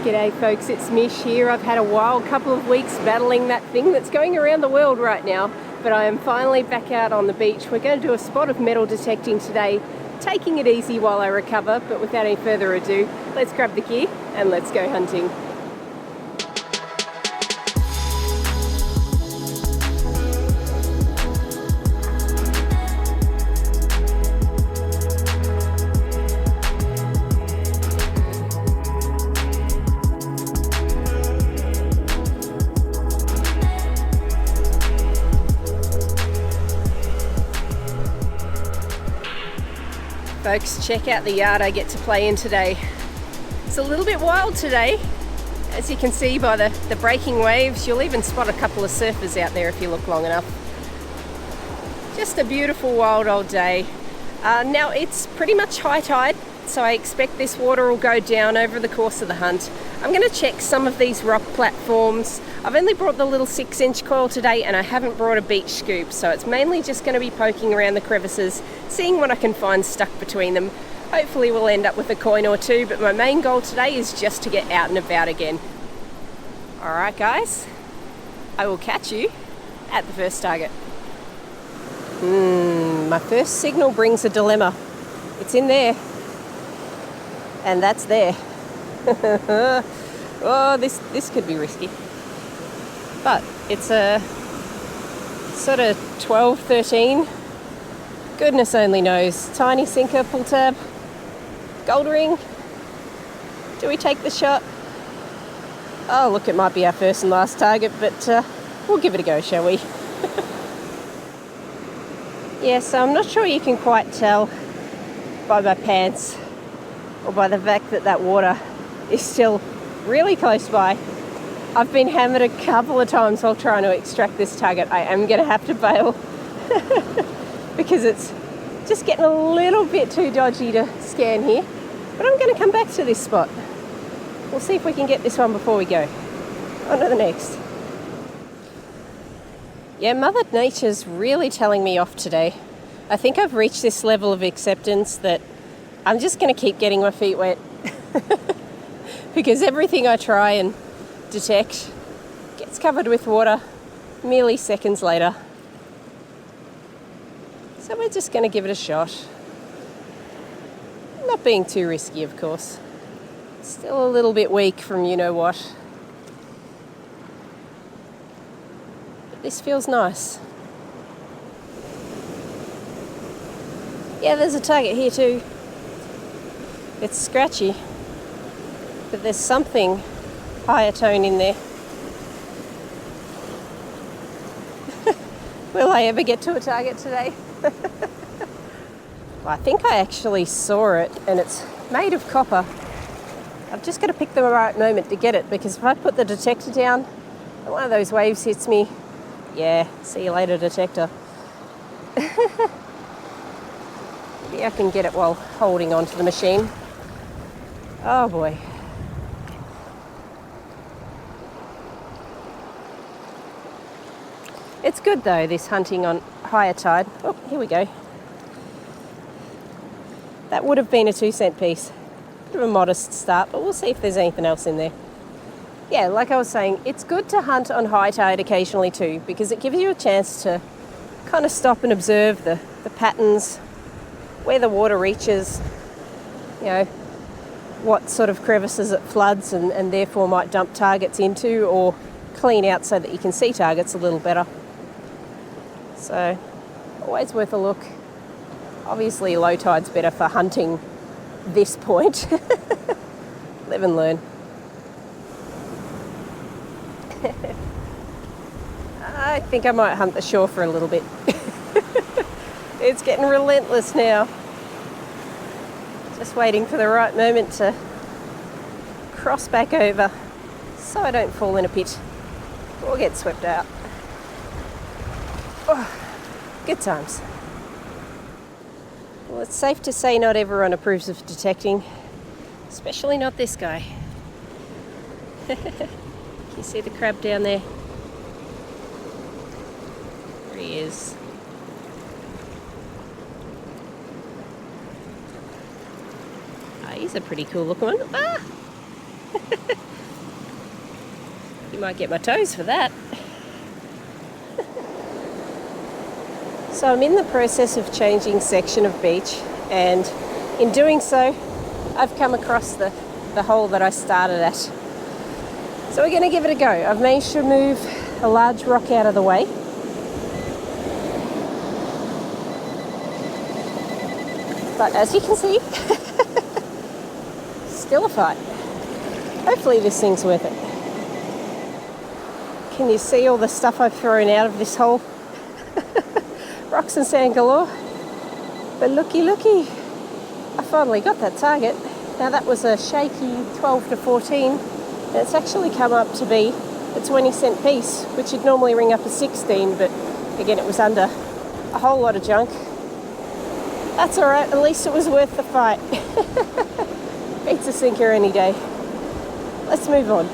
G'day folks, it's Mish here. I've had a wild couple of weeks battling that thing that's going around the world right now, but I am finally back out on the beach. We're going to do a spot of metal detecting today, taking it easy while I recover, but without any further ado, let's grab the gear and let's go hunting. Folks, check out the yard I get to play in today. It's a little bit wild today. As you can see by the breaking waves, you'll even spot a couple of surfers out there if you look long enough. Just a beautiful wild old day. Now it's pretty much high tide, so I expect this water will go down over the course of the hunt. I'm going to check some of these rock platforms. I've only brought the little 6-inch coil today and I haven't brought a beach scoop, so it's mainly just going to be poking around the crevices, seeing what I can find stuck between them. Hopefully we'll end up with a coin or two, but my main goal today is just to get out and about again. Alright guys, I will catch you at the first target. My first signal brings a dilemma. It's in there. And that's there. Oh, this could be risky. But it's a sort of 12, 13. Goodness only knows. Tiny sinker, pull tab, gold ring. Do we take the shot? Oh, look, it might be our first and last target, but we'll give it a go, shall we? Yeah, so I'm not sure you can quite tell by my pants or by the fact that that water is still really close by. I've been hammered a couple of times while trying to extract this target. I am going to have to bail because it's just getting a little bit too dodgy to scan here. But I'm going to come back to this spot. We'll see if we can get this one before we go. On to the next. Yeah, Mother Nature's really telling me off today. I think I've reached this level of acceptance that I'm just going to keep getting my feet wet. Because everything I try and detect gets covered with water merely seconds later. So we're just going to give it a shot. Not being too risky, of course. Still a little bit weak from you know what. But this feels nice. Yeah, there's a target here too. It's scratchy, but there's something higher tone in there. Will I ever get to a target today? Well, I think I actually saw it, and it's made of copper. I've just got to pick the right moment to get it, because if I put the detector down and one of those waves hits me, yeah, see you later, detector. Maybe I can get it while holding onto the machine. Oh boy. It's good though, this hunting on higher tide. Oh, here we go. That would have been a 2-cent piece. Bit of a modest start, but we'll see if there's anything else in there. Yeah, like I was saying, it's good to hunt on high tide occasionally too, because it gives you a chance to kind of stop and observe the patterns, where the water reaches, you know, what sort of crevices it floods and therefore might dump targets into, or clean out so that you can see targets a little better. So, always worth a look. Obviously low tide's better for hunting this point. Live and learn. I think I might hunt the shore for a little bit. It's getting relentless now. Just waiting for the right moment to cross back over so I don't fall in a pit or get swept out. Oh, good times. Well, it's safe to say not everyone approves of detecting, especially not this guy. Can you see the crab down there? There he is. He's a pretty cool looking one. Ah! You might get my toes for that. So I'm in the process of changing section of beach, and in doing so, I've come across the hole that I started at. So we're going to give it a go. I've managed to move a large rock out of the way. But as you can see, still a fight. Hopefully this thing's worth it. Can you see all the stuff I've thrown out of this hole? Rocks and sand galore. But looky, I finally got that target. Now that was a shaky 12 to 14, and it's actually come up to be a 20-cent piece, which would normally ring up a 16, but again it was under a whole lot of junk. That's alright, at least it was worth the fight. Beats a sinker any day. Let's move on.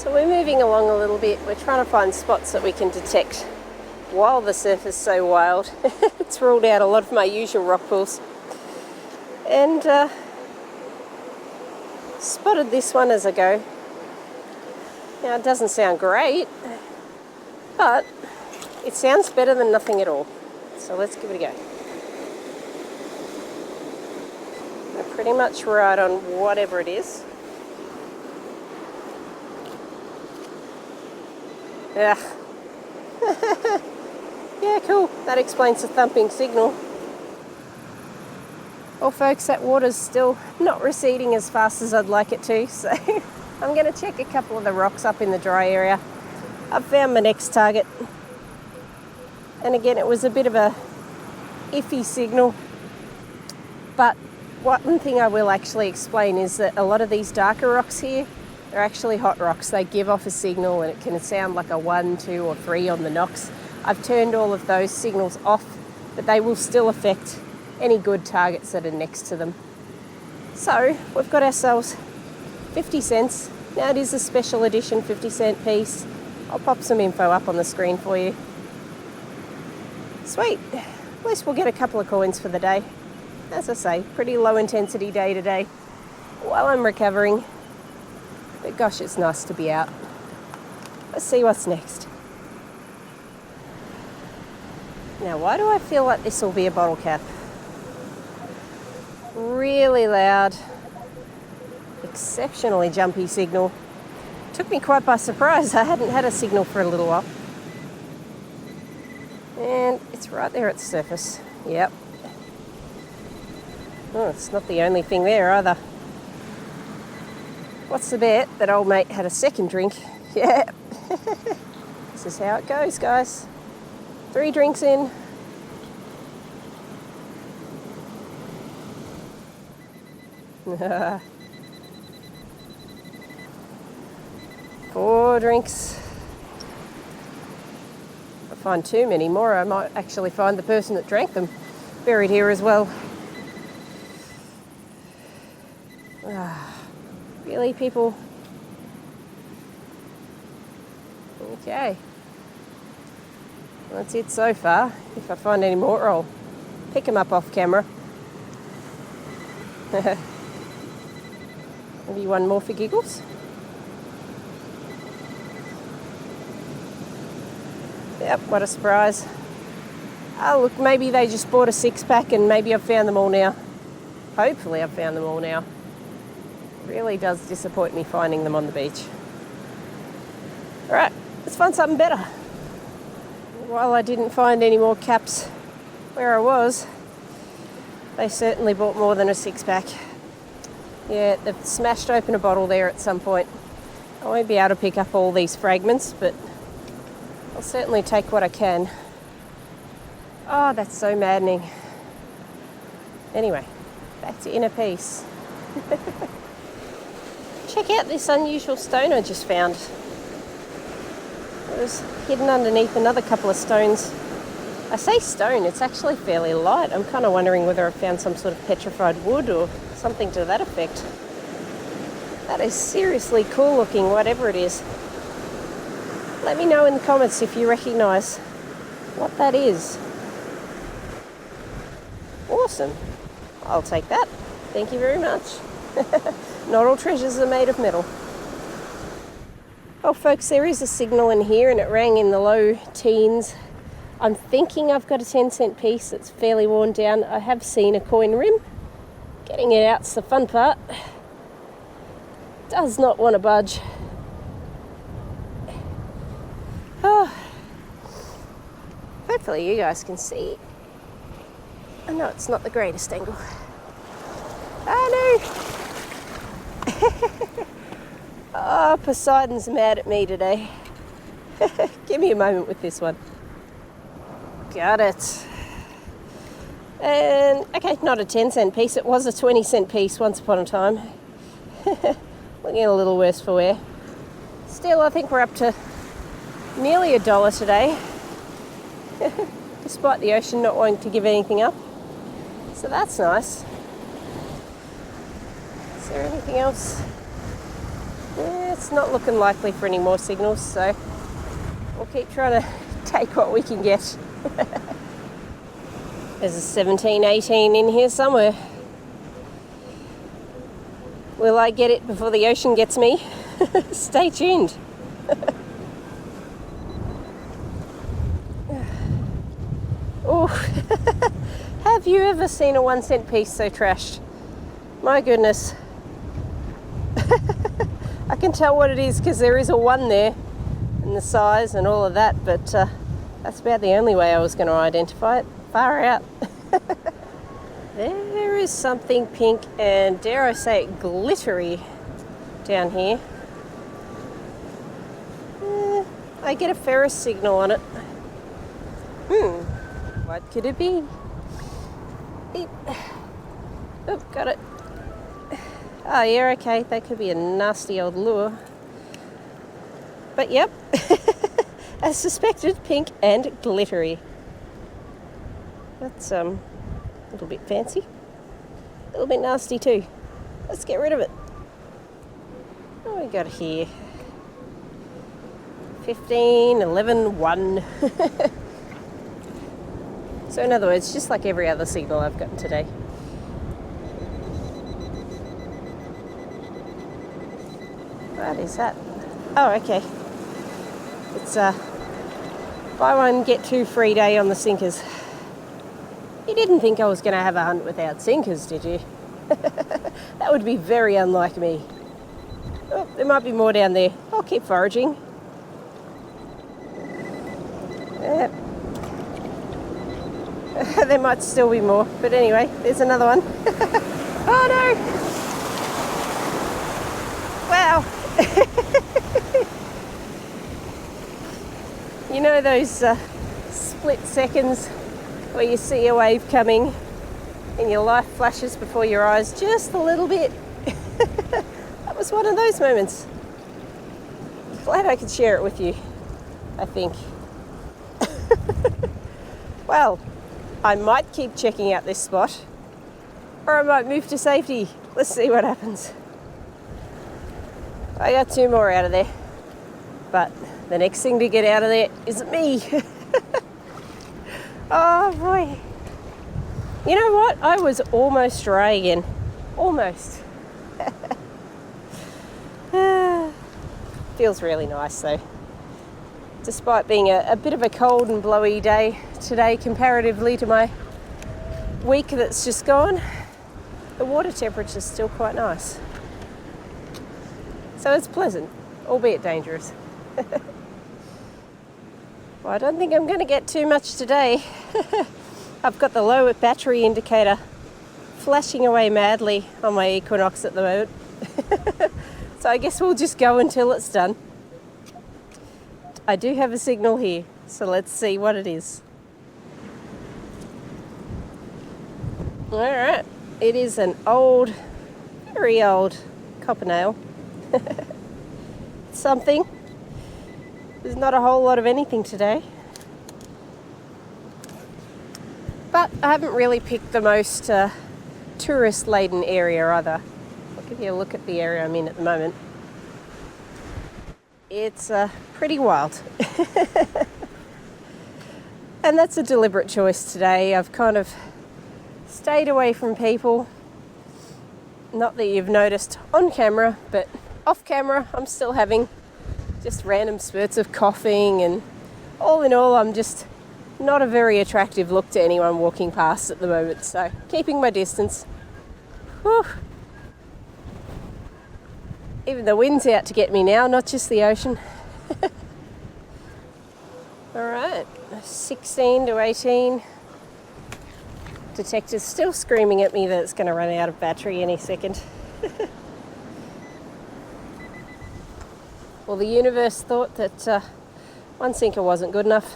We're moving along a little bit. We're trying to find spots that we can detect while the surf is so wild. It's ruled out a lot of my usual rock pools. And spotted this one as I go. Now it doesn't sound great, but it sounds better than nothing at all. So let's give it a go. We're pretty much right on whatever it is. Yeah. Yeah, cool. That explains the thumping signal. Well, folks, that water's still not receding as fast as I'd like it to, so I'm going to check a couple of the rocks up in the dry area. I've found my next target. And again, it was a bit of a iffy signal. But one thing I will actually explain is that a lot of these darker rocks here, they're actually hot rocks. They give off a signal and it can sound like a 1, 2 or 3 on the knocks. I've turned all of those signals off, but they will still affect any good targets that are next to them. So we've got ourselves 50 cents. Now it is a special edition 50-cent piece. I'll pop some info up on the screen for you. Sweet. At least we'll get a couple of coins for the day. As I say, pretty low intensity day today while I'm recovering. But gosh, it's nice to be out. Let's see what's next. Now, why do I feel like this will be a bottle cap? Really loud, exceptionally jumpy signal. Took me quite by surprise. I hadn't had a signal for a little while. And it's right there at the surface. Yep. Oh, it's not the only thing there either. What's the bet that old mate had a second drink? Yeah. This is how it goes, guys. 3 drinks in. Four drinks. If I find too many more, I might actually find the person that drank them buried here as well. Really, people? Okay. Well, that's it so far. If I find any more, I'll pick them up off camera. Maybe one more for giggles. Yep, what a surprise. Oh, look, maybe they just bought a 6-pack and maybe I've found them all now. Hopefully I've found them all now. Really does disappoint me finding them on the beach. Alright, let's find something better. While I didn't find any more caps where I was, they certainly bought more than a 6-pack. Yeah, they've smashed open a bottle there at some point. I won't be able to pick up all these fragments, but I'll certainly take what I can. Oh, that's so maddening. Anyway, back to inner peace. Check out this unusual stone I just found. It was hidden underneath another couple of stones. I say stone, it's actually fairly light. I'm kind of wondering whether I found some sort of petrified wood or something to that effect. That is seriously cool looking, whatever it is. Let me know in the comments if you recognise what that is. Awesome. I'll take that. Thank you very much. Not all treasures are made of metal. Well, folks, there is a signal in here and it rang in the low teens. I'm thinking I've got a 10-cent piece that's fairly worn down. I have seen a coin rim. Getting it out's the fun part. Does not want to budge. Oh. Hopefully you guys can see. I know it's not the greatest angle. Oh no! Oh, Poseidon's mad at me today. Give me a moment with this one. Got it. And, okay, not a 10-cent piece. It was a 20-cent piece once upon a time. Looking a little worse for wear. Still, I think we're up to nearly $1 today. Despite the ocean not wanting to give anything up. So that's nice. Is there anything else? Yeah, it's not looking likely for any more signals, so we'll keep trying to take what we can get. There's a 1718 in here somewhere. Will I get it before the ocean gets me? Stay tuned. Oh, have you ever seen a 1-cent piece so trashed? My goodness. I can tell what it is because there is a 1 there and the size and all of that, but that's about the only way I was going to identify it. Far out. There is something pink and, dare I say it, glittery down here. I get a ferrous signal on it. What could it be? Beep. Oh, got it. Oh yeah, okay, that could be a nasty old lure. But yep, as suspected, pink and glittery. That's a little bit fancy. A little bit nasty too. Let's get rid of it. What do we got here? 15, 11, 1. So in other words, just like every other signal I've gotten today. What is that? Oh, okay. It's a buy one, get 2 free day on the sinkers. You didn't think I was going to have a hunt without sinkers, did you? That would be very unlike me. Oh, there might be more down there. I'll keep foraging. Yep. There might still be more, but anyway, there's another one. Oh no! Wow! You know those split seconds where you see a wave coming and your life flashes before your eyes just a little bit? That was one of those moments. Glad I could share it with you, I think. Well, I might keep checking out this spot, or I might move to safety. Let's see what happens. I got 2 more out of there, but the next thing to get out of there isn't me. Oh boy. You know what? I was almost dry again. Almost. Feels really nice though. Despite being a bit of a cold and blowy day today comparatively to my week that's just gone, the water temperature is still quite nice. So it's pleasant, albeit dangerous. Well, I don't think I'm going to get too much today. I've got the low battery indicator flashing away madly on my Equinox at the moment. So I guess we'll just go until it's done. I do have a signal here, so let's see what it is. Alright, it is an old very old copper nail. Something. There's not a whole lot of anything today. But I haven't really picked the most tourist-laden area either. I'll give you a look at the area I'm in at the moment. It's pretty wild. And that's a deliberate choice today. I've kind of stayed away from people. Not that you've noticed on camera, but off camera I'm still having just random spurts of coughing, and all in all I'm just not a very attractive look to anyone walking past at the moment, so keeping my distance. Whew. Even the wind's out to get me now, not just the ocean. Alright, 16 to 18. Detector's still screaming at me that it's going to run out of battery any second. Well, the universe thought that one sinker wasn't good enough.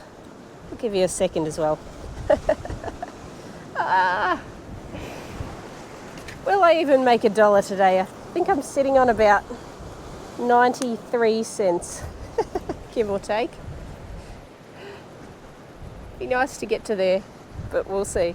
I'll give you a second as well. Will I even make $1 today? I think I'm sitting on about 93 cents, give or take. Be nice to get to there, but we'll see.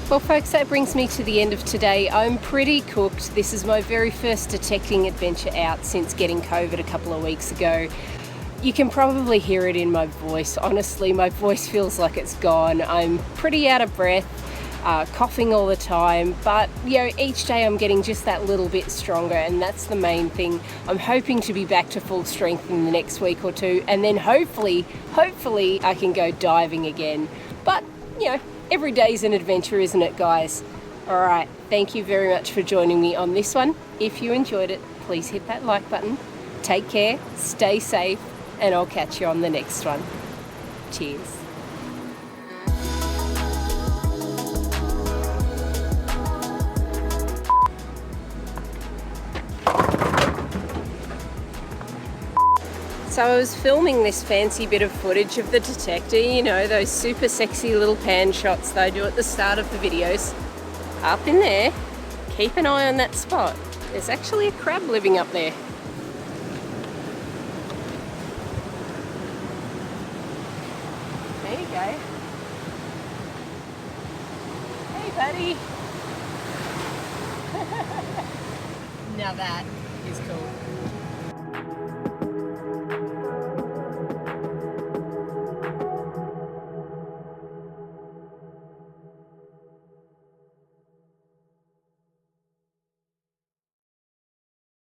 Well folks, that brings me to the end of today. I'm pretty cooked. This is my very first detecting adventure out since getting COVID a couple of weeks ago. You can probably hear it in my voice. Honestly, my voice feels like it's gone. I'm pretty out of breath, coughing all the time, but you know, each day I'm getting just that little bit stronger, and that's the main thing. I'm hoping to be back to full strength in the next week or two, and then hopefully I can go diving again. But you know, every day's an adventure, isn't it, guys? Alright, thank you very much for joining me on this one. If you enjoyed it, please hit that like button. Take care, stay safe, and I'll catch you on the next one. Cheers. So I was filming this fancy bit of footage of the detector, you know, those super sexy little pan shots they do at the start of the videos. Up in there, keep an eye on that spot. There's actually a crab living up there. There you go. Hey buddy. Now that is cool.